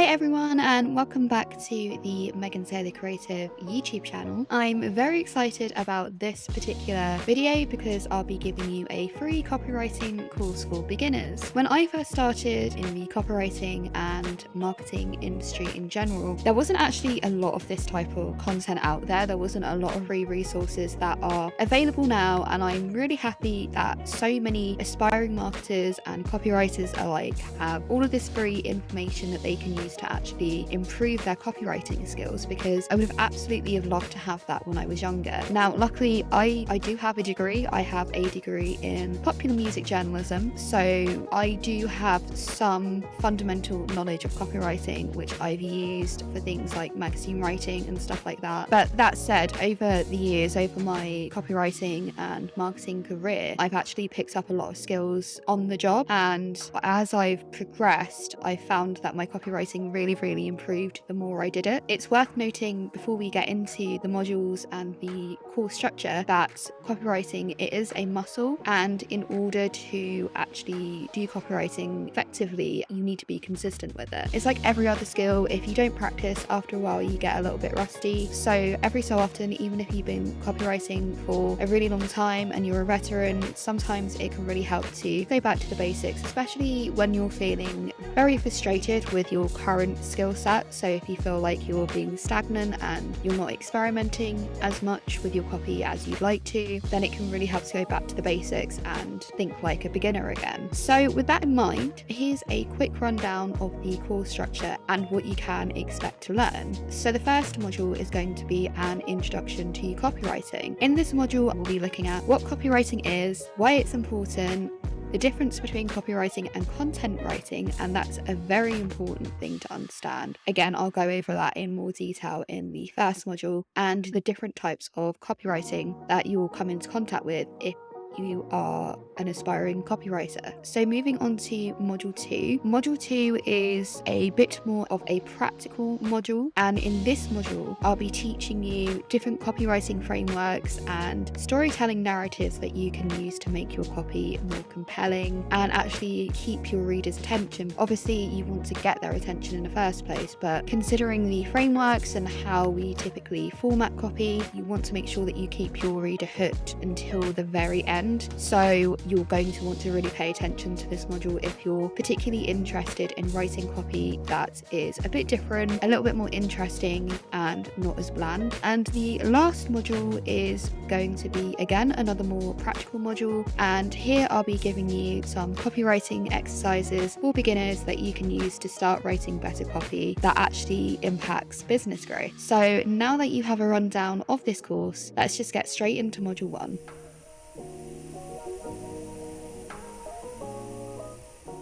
Hey everyone, and welcome back to the Megan Say the Creative YouTube channel. I'm very excited about this particular video because I'll be giving you a free copywriting course for beginners. When I first started in the copywriting and marketing industry in general, there wasn't actually a lot of this type of content out there. There wasn't a lot of free resources that are available now, and I'm really happy that so many aspiring marketers and copywriters alike have all of this free information that they can use to actually improve their copywriting skills, because I would have absolutely loved to have that when I was younger. Now, luckily, I do have a degree. I have a degree in popular music journalism, so I do have some fundamental knowledge of copywriting, which I've used for things like magazine writing and stuff like that. But that said, over the years, over my copywriting and marketing career, I've actually picked up a lot of skills on the job, and as I've progressed, I found that my copywriting really improved the more I did it. It's worth noting before we get into the modules and the course structure that copywriting, it is a muscle, and in order to actually do copywriting effectively, you need to be consistent with it. It's like every other skill. If you don't practice, after a while you get a little bit rusty. So every so often, even if you've been copywriting for a really long time and you're a veteran, sometimes it can really help to go back to the basics, especially when you're feeling very frustrated with your current skill set. So if you feel like you're being stagnant and you're not experimenting as much with your copy as you'd like to, then it can really help to go back to the basics and think like a beginner again. So with that in mind, here's a quick rundown of the course structure and what you can expect to learn. So the first module is going to be an introduction to copywriting. In this module, we'll be looking at what copywriting is, why it's important, the difference between copywriting and content writing, and that's a very important thing to understand. Again, I'll go over that in more detail in the first module, and the different types of copywriting that you will come into contact with if you are an aspiring copywriter. So moving on to module 2. Module 2 is a bit more of a practical module, and in this module I'll be teaching you different copywriting frameworks and storytelling narratives that you can use to make your copy more compelling and actually keep your reader's attention. Obviously you want to get their attention in the first place, but considering the frameworks and how we typically format copy, you want to make sure that you keep your reader hooked until the very end. So you're going to want to really pay attention to this module if you're particularly interested in writing copy that is a bit different, a little bit more interesting and not as bland. And the last module is going to be, again, another more practical module, and here I'll be giving you some copywriting exercises for beginners that you can use to start writing better copy that actually impacts business growth. So now that you have a rundown of this course, let's just get straight into module 1.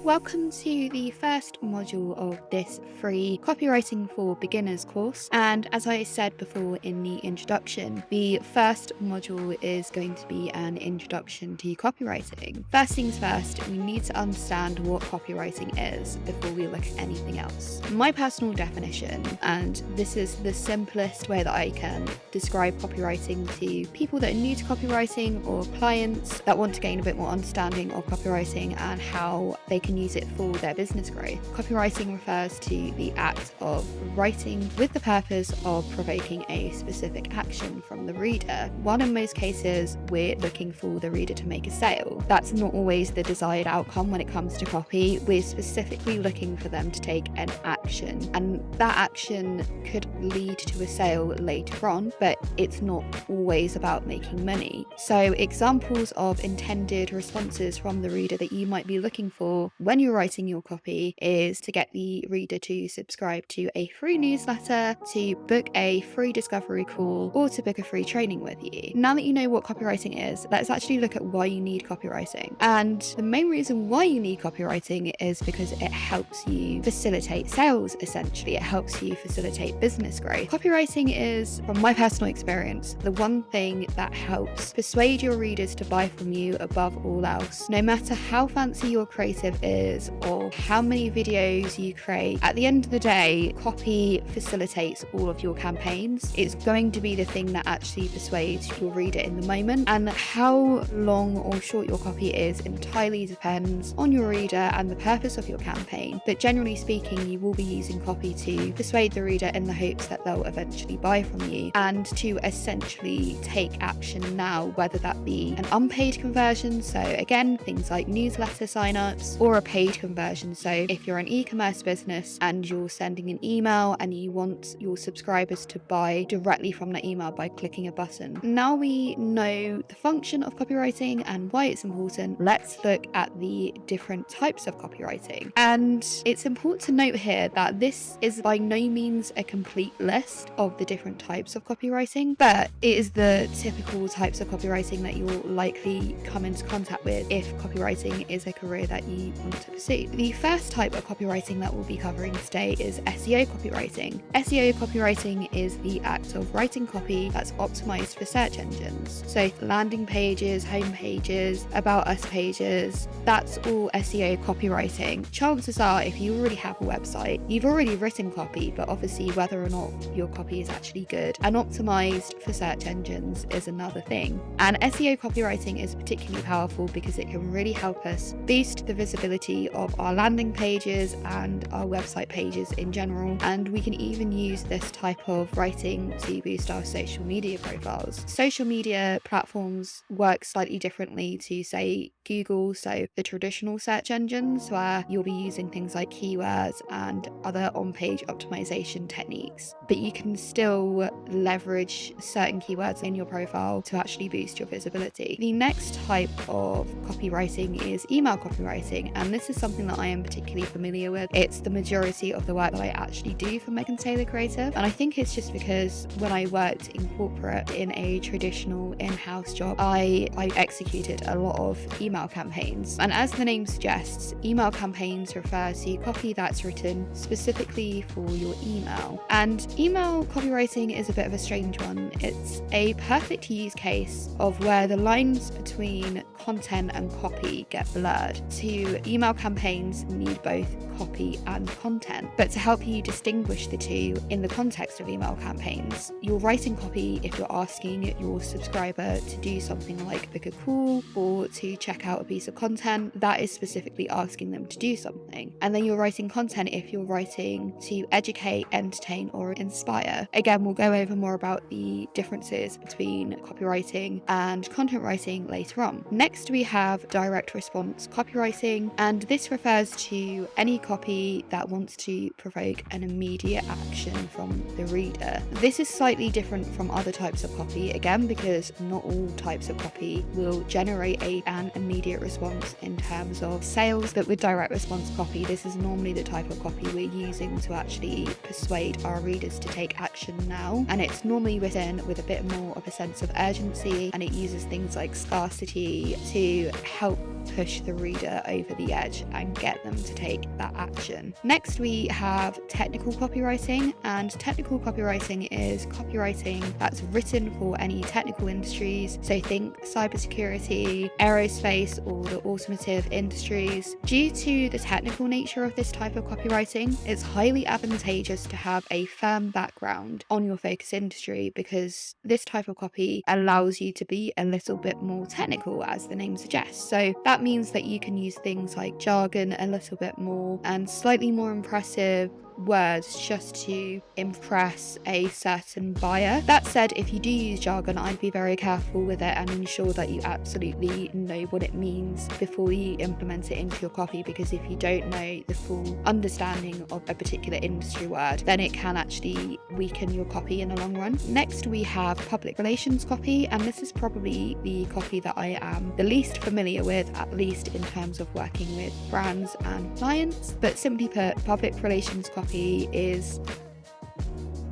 Welcome to the first module of this free Copywriting for Beginners course, and as I said before in the introduction, the first module is going to be an introduction to copywriting. First things first, we need to understand what copywriting is before we look at anything else. My personal definition, and this is the simplest way that I can describe copywriting to people that are new to copywriting or clients that want to gain a bit more understanding of copywriting and how they can use it for their business growth. Copywriting refers to the act of writing with the purpose of provoking a specific action from the reader. While in most cases we're looking for the reader to make a sale, that's not always the desired outcome when it comes to copy. We're specifically looking for them to take an action, and that action could lead to a sale later on, but it's not always about making money. So examples of intended responses from the reader that you might be looking for when you're writing your copy is to get the reader to subscribe to a free newsletter, to book a free discovery call, or to book a free training with you. Now that you know what copywriting is, let's actually look at why you need copywriting. And the main reason why you need copywriting is because it helps you facilitate sales, essentially. It helps you facilitate business growth. Copywriting is, from my personal experience, the one thing that helps persuade your readers to buy from you above all else. No matter how fancy your creative is, is, or how many videos you create. At the end of the day, copy facilitates all of your campaigns. It's going to be the thing that actually persuades your reader in the moment, and how long or short your copy is entirely depends on your reader and the purpose of your campaign. But generally speaking, you will be using copy to persuade the reader in the hopes that they'll eventually buy from you, and to essentially take action now, whether that be an unpaid conversion, so again things like newsletter signups, or a paid conversion. So if you're an e-commerce business and you're sending an email and you want your subscribers to buy directly from the email by clicking a button. Now we know the function of copywriting and why it's important, let's look at the different types of copywriting. And it's important to note here that this is by no means a complete list of the different types of copywriting, but it is the typical types of copywriting that you'll likely come into contact with if copywriting is a career that you want to pursue. The first type of copywriting that we'll be covering today is SEO copywriting. SEO copywriting is the act of writing copy that's optimized for search engines. So landing pages, home pages, about us pages, that's all SEO copywriting. Chances are, if you already have a website, you've already written copy, but obviously whether or not your copy is actually good and optimized for search engines is another thing. And SEO copywriting is particularly powerful because it can really help us boost the visibility of our landing pages and our website pages in general. And we can even use this type of writing to boost our social media profiles. Social media platforms work slightly differently to, say, Google, so the traditional search engines, where you'll be using things like keywords and other on-page optimization techniques. But you can still leverage certain keywords in your profile to actually boost your visibility. The next type of copywriting is email copywriting, and this is something that I am particularly familiar with. It's the majority of the work that I actually do for Megan Taylor Creative, and I think it's just because when I worked in corporate in a traditional in-house job, I executed a lot of email campaigns. And as the name suggests, email campaigns refer to copy that's written specifically for your email. And email copywriting is a bit of a strange one. It's a perfect use case of where the lines between content and copy get blurred. To email campaigns need both copy and content, but to help you distinguish the two in the context of email campaigns, you're writing copy if you're asking your subscriber to do something like book a call or to check out a piece of content that is specifically asking them to do something. And then you're writing content if you're writing to educate, entertain, or inspire. Again, we'll go over more about the differences between copywriting and content writing later on. Next, we have direct response copywriting, and this refers to any copy that wants to provoke an immediate action from the reader. This is slightly different from other types of copy, again, because not all types of copy will generate an immediate response in terms of sales, but with direct response copy, this is normally the type of copy we're using to actually persuade our readers to take action now, and it's normally written with a bit more of a sense of urgency, and it uses things like scarcity to help push the reader over the edge and get them to take that action. Next, we have technical copywriting, and technical copywriting is copywriting that's written for any technical industries, so think cybersecurity, aerospace, or the automotive industries. Due to the technical nature of this type of copywriting, it's highly advantageous to have a firm background on your focus industry, because this type of copy allows you to be a little bit more technical, as the name suggests. So that means that you can use things like jargon a little bit more and slightly more impressive words just to impress a certain buyer. That said, if you do use jargon, I'd be very careful with it and ensure that you absolutely know what it means before you implement it into your copy, because if you don't know the full understanding of a particular industry word, then it can actually weaken your copy in the long run. Next, we have public relations copy, and this is probably the copy that I am the least familiar with, at least in terms of working with brands and clients. But simply put, public relations copy is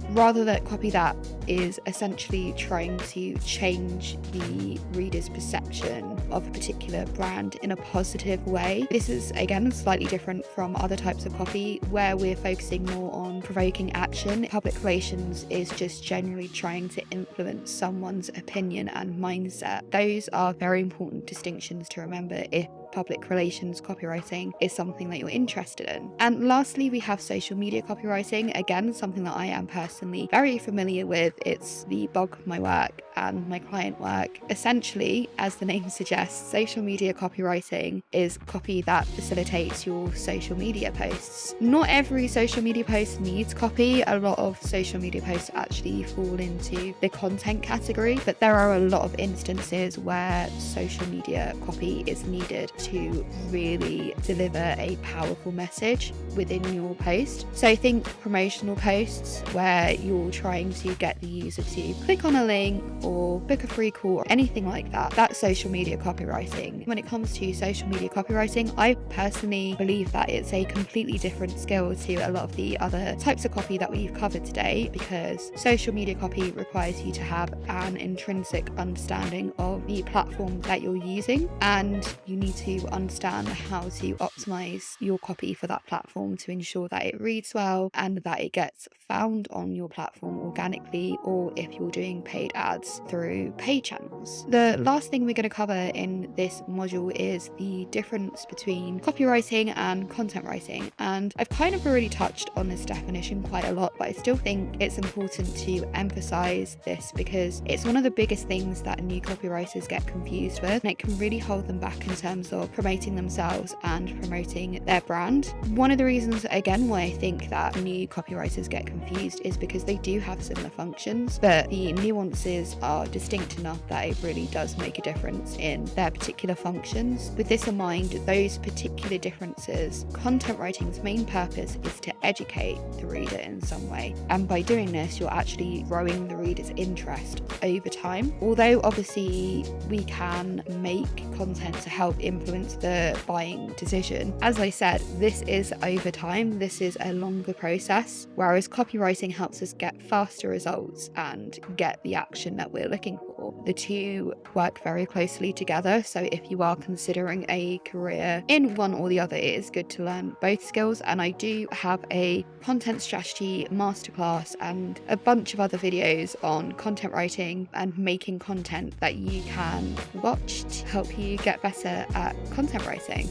rather that copy that is essentially trying to change the reader's perception of a particular brand in a positive way. This is, again, slightly different from other types of copy where we're focusing more on provoking action. Public relations is just generally trying to influence someone's opinion and mindset. Those are very important distinctions to remember if public relations copywriting is something that you're interested in. And lastly, we have social media copywriting. Again, something that I am personally very familiar with. It's the bulk of my work and my client work. Essentially, as the name suggests, social media copywriting is copy that facilitates your social media posts. Not every social media post needs copy. A lot of social media posts actually fall into the content category, but there are a lot of instances where social media copy is needed to really deliver a powerful message within your post. So think promotional posts where you're trying to get the user to click on a link or book a free call or anything like that. That's social media copywriting. When it comes to social media copywriting, I personally believe that it's a completely different skill to a lot of the other types of copy that we've covered today, because social media copy requires you to have an intrinsic understanding of the platform that you're using, and you need to understand how to optimize your copy for that platform to ensure that it reads well and that it gets found on your platform organically, or if you're doing paid ads through paid channels. The last thing we're going to cover in this module is the difference between copywriting and content writing. And I've kind of already touched on this definition quite a lot, but I still think it's important to emphasize this because it's one of the biggest things that new copywriters get confused with, and it can really hold them back in terms of promoting themselves and promoting their brand. One of the reasons, again, why I think that new copywriters get confused is because they do have similar functions, but the nuances are distinct enough that it really does make a difference in their particular functions. With this in mind, those particular differences, content writing's main purpose is to educate the reader in some way, and by doing this you're actually growing the reader's interest over time. Although obviously we can make content to help influence the buying decision, as I said, this is over time, this is a longer process, whereas copywriting helps us get faster results and get the action that we're looking for. The two work very closely together, so if you are considering a career in one or the other, it is good to learn both skills. And I do have a content strategy masterclass and a bunch of other videos on content writing and making content that you can watch to help you get better at content writing.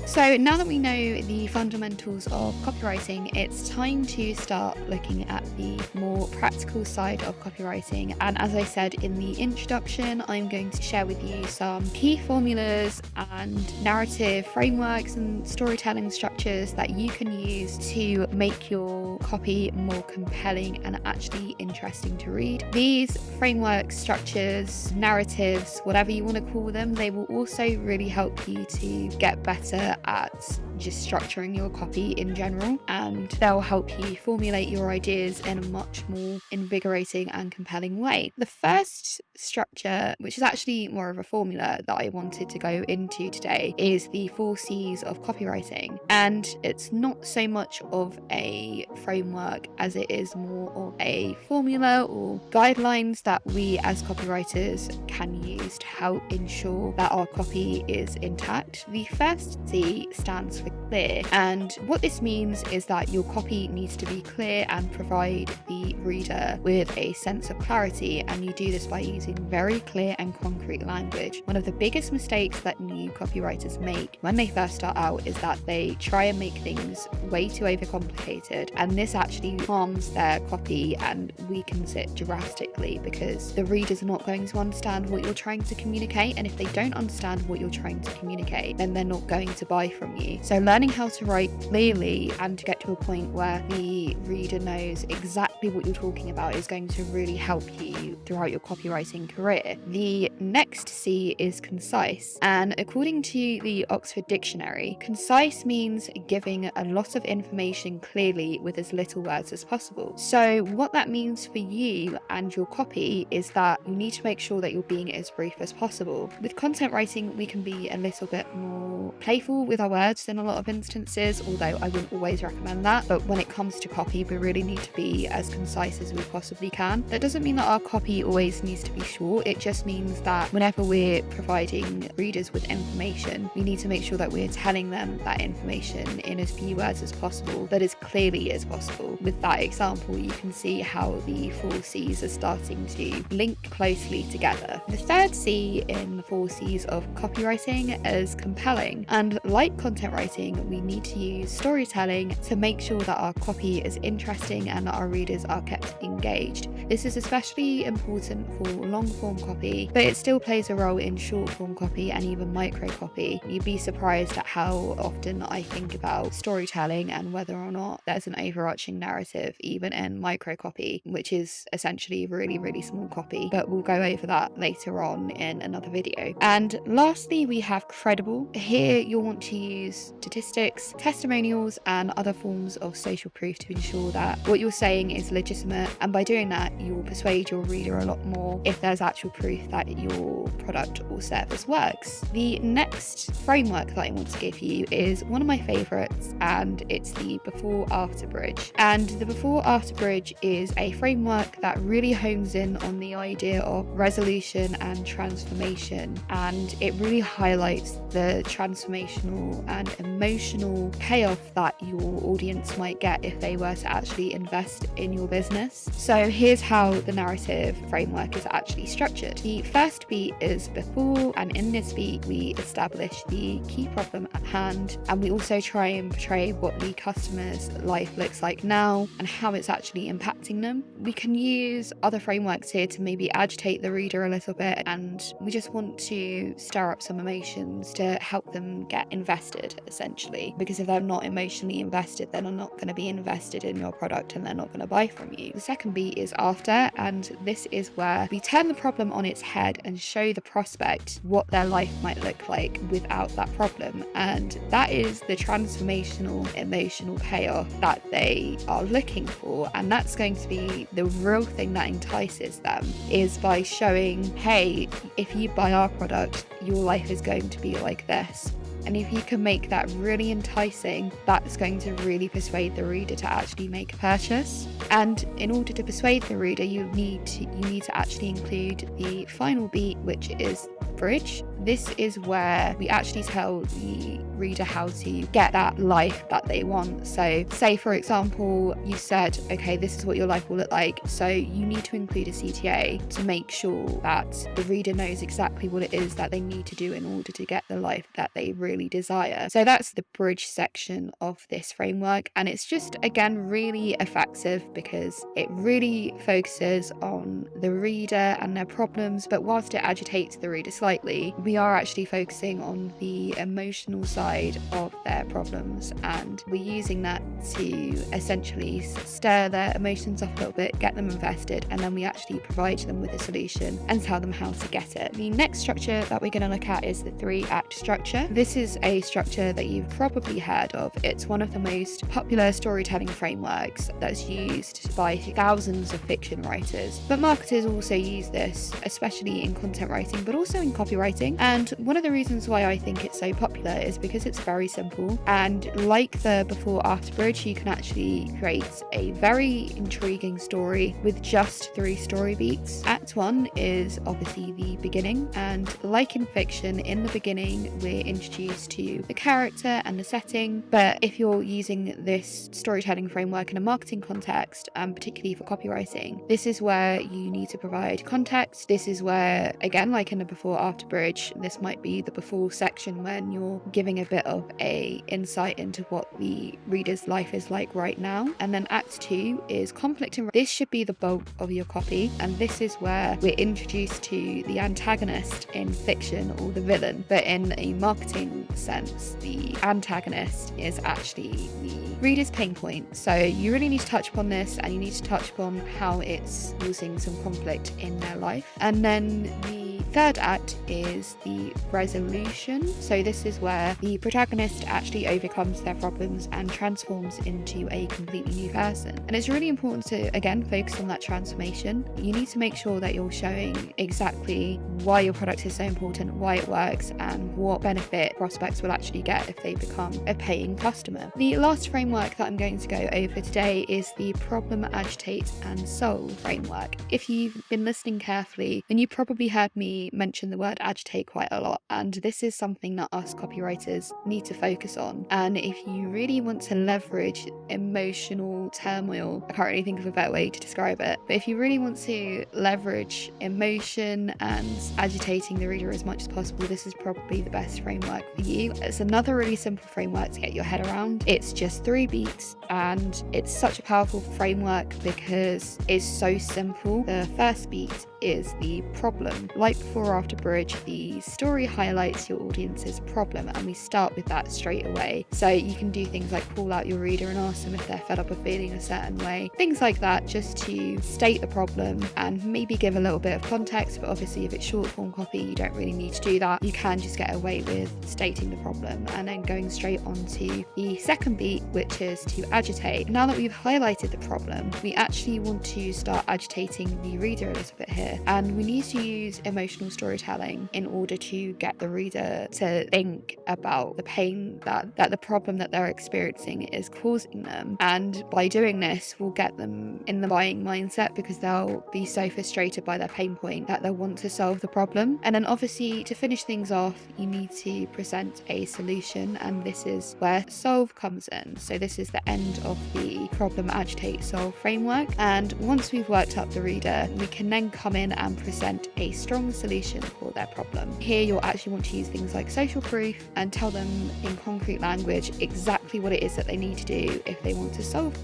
So now that we know the fundamentals of copywriting, it's time to start looking at the more practical side of copywriting. And as I said in the introduction, I'm going to share with you some key formulas and narrative frameworks and storytelling structures that you can use to make your copy more compelling and actually interesting to read. These frameworks, structures, narratives, whatever you want to call them, they will also really help you to get better at just structuring your copy in general, and they'll help you formulate your ideas in a much more invigorating and compelling way. The first structure, which is actually more of a formula that I wanted to go into today, is the 4 C's of copywriting. And it's not so much of a framework as it is more of a formula or guidelines that we as copywriters can use to help ensure that our copy is intact. The first C stands for clear, and what this means is that your copy needs to be clear and provide the reader with a sense of clarity, and you do this by using very clear and concrete language. One of the biggest mistakes that new copywriters make when they first start out is that they try and make things way too overcomplicated, and this actually harms their copy and weakens it drastically because the readers are not going to understand what you're trying to communicate, and if they don't understand what you're trying to communicate, then they're not going to buy from you. So learning how to write clearly and to get to a point where the reader knows exactly what you're talking about is going to really help you throughout your copywriting career. The next C is concise, and according to the Oxford Dictionary, concise means giving a lot of information clearly with as little words as possible. So what that means for you and your copy is that you need to make sure that you're being as brief as possible. With content writing, we can be a little bit more playful with our words in a lot of instances, although I wouldn't always recommend that. But when it comes to copy, we really need to be as concise as we possibly can. That doesn't mean that our copy always needs to be short. It just means that whenever we're providing readers with information, we need to make sure that we're telling them that information in as few words as possible, but as clearly as possible. With that example, you can see how the 4 C's are starting to link closely together. The third C in the 4 C's of copywriting is compelling. And like content writing, we need to use storytelling to make sure that our copy is interesting and that our readers are kept engaged. This is especially important for long form copy, but it still plays a role in short form copy and even micro copy. You'd be surprised at how often I think about storytelling and whether or not there's an overarching narrative even in micro copy, which is essentially really, really small copy, but we'll go over that later on in another video. And lastly, we have credible. Here you'll want to use statistics, testimonials, and other forms of social proof to ensure that what you're saying is legitimate, and by doing that you'll persuade your reader a lot more if there's actual proof that your product or service works. The next framework that I want to give you is one of my favorites, and it's the before-after bridge. And the before-after bridge is a framework that really hones in on the idea of resolution and transformation, and it really highlights the transformational and emotional payoff that your audience might get if they were to actually invest in your business. So here's how the narrative framework is actually structured. The first beat is before, and in this beat we establish the key problem at hand, and we also try and portray what the customer's life looks like now and how it's actually impacting them. We can use other frameworks here to maybe agitate the reader a little bit, and we just want to stir up some emotions to help them get invested, essentially, because if they're not emotionally invested, then they're not going to be invested in your product and they're not going to buy from you. The second beat is after, and this is where we turn the problem on its head and show the prospect what their life might look like without that problem, and that is the transformational emotional payoff that they are looking for. And that's going to be the real thing that entices them, is by showing, hey, if you buy our product, your life is going to be like this. And if you can make that really enticing, that's going to really persuade the reader to actually make a purchase. And in order to persuade the reader, you need to actually include the final beat, which is bridge. This is where we actually tell the reader how to get that life that they want. So say, for example, you said, okay, this is what your life will look like. So you need to include a CTA to make sure that the reader knows exactly what it is that they need to do in order to get the life that they really desire. So that's the bridge section of this framework. And it's just, again, really effective because it really focuses on the reader and their problems. But whilst it agitates the reader slightly, we are actually focusing on the emotional side of their problems, and we're using that to essentially stir their emotions up a little bit, get them invested, and then we actually provide them with a solution and tell them how to get it. The next structure that we're going to look at is the 3-act structure. This is a structure that you've probably heard of. It's one of the most popular storytelling frameworks that's used by thousands of fiction writers, but marketers also use this, especially in content writing, but also in copywriting. And one of the reasons why I think it's so popular is because it's very simple, and like the before-after bridge, you can actually create a very intriguing story with just 3 story beats. Act 1 is obviously the beginning, and like in fiction, in the beginning we're introduced to the character and the setting. But if you're using this storytelling framework in a marketing context, and particularly for copywriting, this is where you need to provide context. This is where, again, like in the before-after bridge, this might be the before section when you're giving a bit of a insight into what the reader's life is like right now. And then act 2 is conflict, and this should be the bulk of your copy, and this is where we're introduced to the antagonist in fiction, or the villain. But in a marketing sense, the antagonist is actually the reader's pain point. So you really need to touch upon this, and you need to touch upon how it's causing some conflict in their life. And then the third act is the resolution. So this is where the protagonist actually overcomes their problems and transforms into a completely new person. And it's really important to, again, focus on that transformation. You need to make sure that you're showing exactly why your product is so important, why it works, and what benefit prospects will actually get if they become a paying customer. The last framework that I'm going to go over today is the problem, agitate, and solve framework. If you've been listening carefully, then you probably heard me mention the word agitate quite a lot, and this is something that us copywriters need to focus on. And if you really want to leverage emotional turmoil, I can't really think of a better way to describe it, but if you really want to leverage emotion and agitating the reader as much as possible, this is probably the best framework for you. It's another really simple framework to get your head around. It's just 3 beats, and it's such a powerful framework because it's so simple. The first beat is the problem. Like before or after bridge, the story highlights your audience's problem, and we start with that straight away. So you can do things like call out your reader and ask them if they're fed up of feeling a certain way. Things like that, just to state the problem and maybe give a little bit of context. But obviously if it's short form copy, you don't really need to do that. You can just get away with stating the problem and then going straight on to the second beat, which is to agitate. Now that we've highlighted the problem, we actually want to start agitating the reader a little bit here. And we need to use emotional storytelling in order to get the reader to think about the pain that the problem that they're experiencing is causing them. And by doing this, we'll get them in the buying mindset because they'll be so frustrated by their pain point that they'll want to solve the problem. And then obviously, to finish things off, you need to present a solution, and this is where solve comes in. So this is the end of the problem, agitate, solve framework. And once we've worked up the reader, we can then come in and present a strong solution for their problem. Here you'll actually want to use things like social proof and tell them in concrete language exactly what it is that they need to do if they want to solve.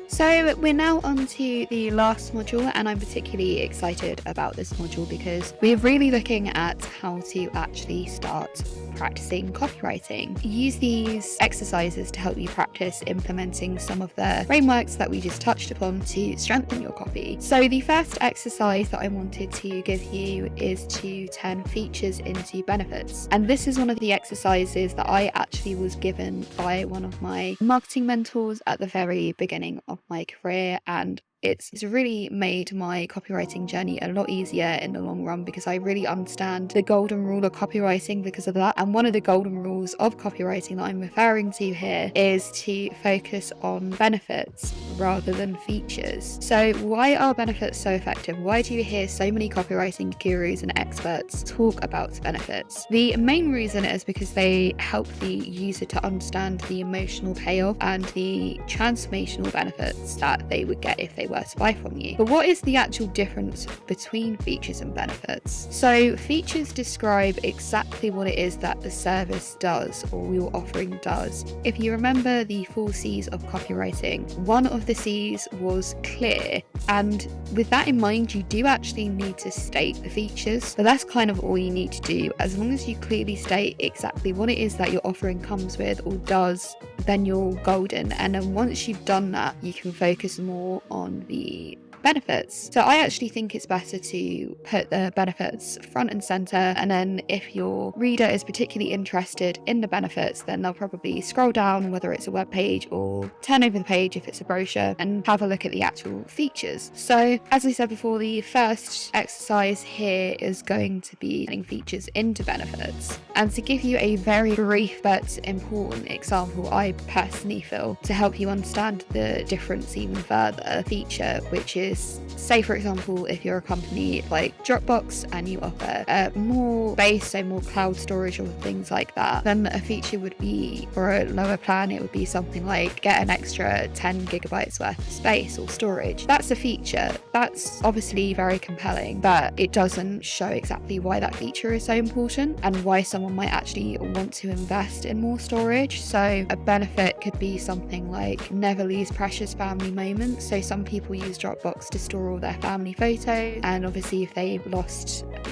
So we're now on to the last module, and I'm particularly excited about this module because we're really looking at how to actually start practicing copywriting. Use these exercises to help you practice implementing some of the frameworks that we just touched upon to strengthen your copy. So the first exercise that I wanted to give you is to turn features into benefits. And this is one of the exercises that I actually was given by one of my marketing mentors at the very beginning of my career, and it's really made my copywriting journey a lot easier in the long run because I really understand the golden rule of copywriting because of that. And one of the golden rules of copywriting that I'm referring to here is to focus on benefits rather than features. So why are benefits so effective? Why do you hear so many copywriting gurus and experts talk about benefits? The main reason is because they help the user to understand the emotional payoff and the transformational benefits that they would get if they were to buy from you. But what is the actual difference between features and benefits? So features describe exactly what it is that the service does or your offering does. If you remember the 4 C's of copywriting, one of the C's was clear, and with that in mind, you do actually need to state the features, but that's kind of all you need to do. As long as you clearly state exactly what it is that your offering comes with or does, then you're golden. And then once you've done that, you can focus more on the benefits. So I actually think it's better to put the benefits front and center, and then if your reader is particularly interested in the benefits, then they'll probably scroll down, whether it's a web page, or turn over the page if it's a brochure, and have a look at the actual features. So as I said before, the first exercise here is going to be turning features into benefits. And to give you a very brief but important example, I personally feel, to help you understand the difference even further, feature, which is, say for example, if you're a company like Dropbox and you offer more space, so more cloud storage or things like that, then a feature would be, for a lower plan, it would be something like get an extra 10 gigabytes worth of space or storage. That's a feature. That's obviously very compelling, but it doesn't show exactly why that feature is so important and why someone might actually want to invest in more storage. So a benefit could be something like never lose precious family moments. So some people use Dropbox to store all their family photos, and obviously if they've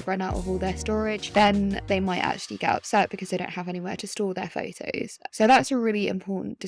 run out of all their storage, then they might actually get upset because they don't have anywhere to store their photos. So that's a really important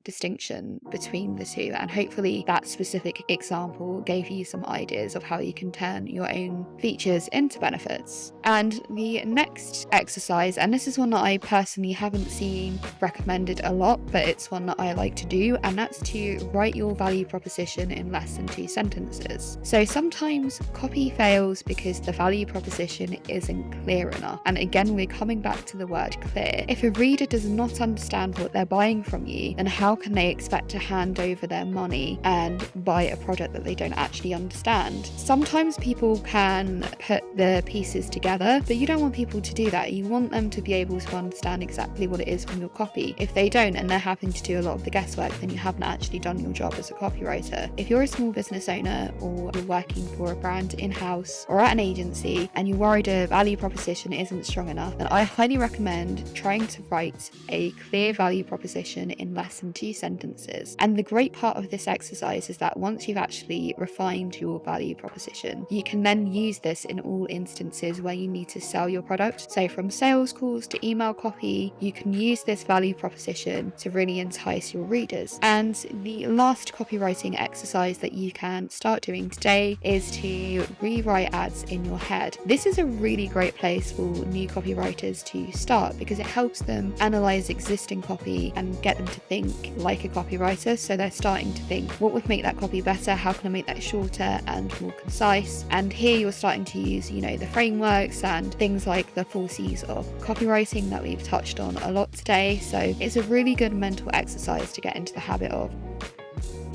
distinction between the two, and hopefully that specific example gave you some ideas of how you can turn your own features into benefits. And the next exercise, and this is one that I personally haven't seen recommended a lot, but it's one that I like to do, and that's to write your value proposition in less than 2 sentences. So sometimes copy fails because the value proposition isn't clear enough, and again we're coming back to the word clear. If a reader does not understand what they're buying from you, then how can they expect to hand over their money and buy a product that they don't actually understand? Sometimes people can put the pieces together, but you don't want people to do that. You want them to be able to understand exactly what it is from your copy. If they don't, and they're having to do a lot of the guesswork, then you haven't actually done your job as a copywriter. If you're a small business owner, or you're working for a brand in-house or at an agency, and you're worried a value proposition isn't strong enough, then I highly recommend trying to write a clear value proposition in less than 2 sentences. And the great part of this exercise is that once you've actually refined your value proposition, you can then use this in all instances where you need to sell your product. So from sales calls to email copy, you can use this value proposition to really entice your readers. And the last copywriting exercise that you can start doing today is to rewrite ads in your head. This is a really great place for new copywriters to start because it helps them analyze existing copy and get them to think like a copywriter. So they're starting to think, what would make that copy better? How can I make that shorter and more concise? And here you're starting to use, the frameworks and things like the 4 C's of copywriting that we've touched on a lot today. So it's a really good mental exercise to get into the habit of.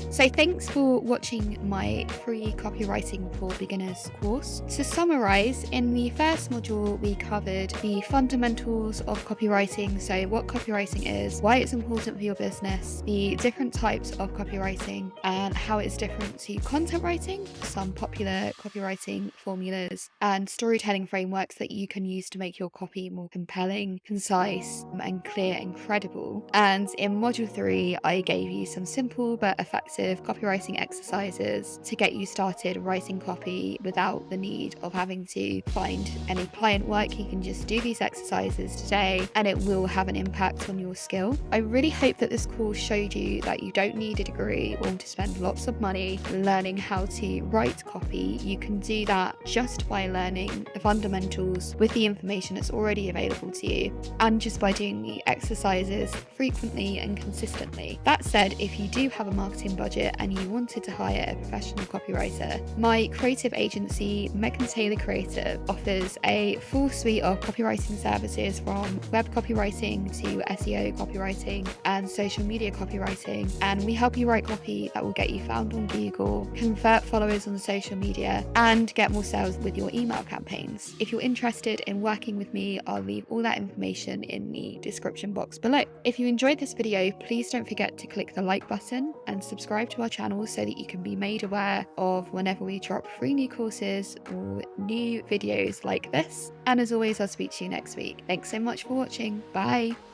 So thanks for watching my free copywriting for beginners course. To summarize, in the first module we covered the fundamentals of copywriting, so what copywriting is, why it's important for your business, the different types of copywriting and how it's different to content writing, some popular copywriting formulas and storytelling frameworks that you can use to make your copy more compelling, concise and clear and credible. And in module 3 I gave you some simple but effective copywriting exercises to get you started writing copy without the need of having to find any client work. You can just do these exercises today and it will have an impact on your skill. I really hope that this course showed you that you don't need a degree or to spend lots of money learning how to write copy. You can do that just by learning the fundamentals with the information that's already available to you and just by doing the exercises frequently and consistently. That said, if you do have a marketing budget and you wanted to hire a professional copywriter, my creative agency, Megan Taylor Creative, offers a full suite of copywriting services from web copywriting to SEO copywriting and social media copywriting. And we help you write copy that will get you found on Google, convert followers on social media, and get more sales with your email campaigns. If you're interested in working with me, I'll leave all that information in the description box below. If you enjoyed this video, please don't forget to click the like button and subscribe to our channel so that you can be made aware of whenever we drop free new courses or new videos like this. And as always, I'll speak to you next week. Thanks so much for watching. Bye.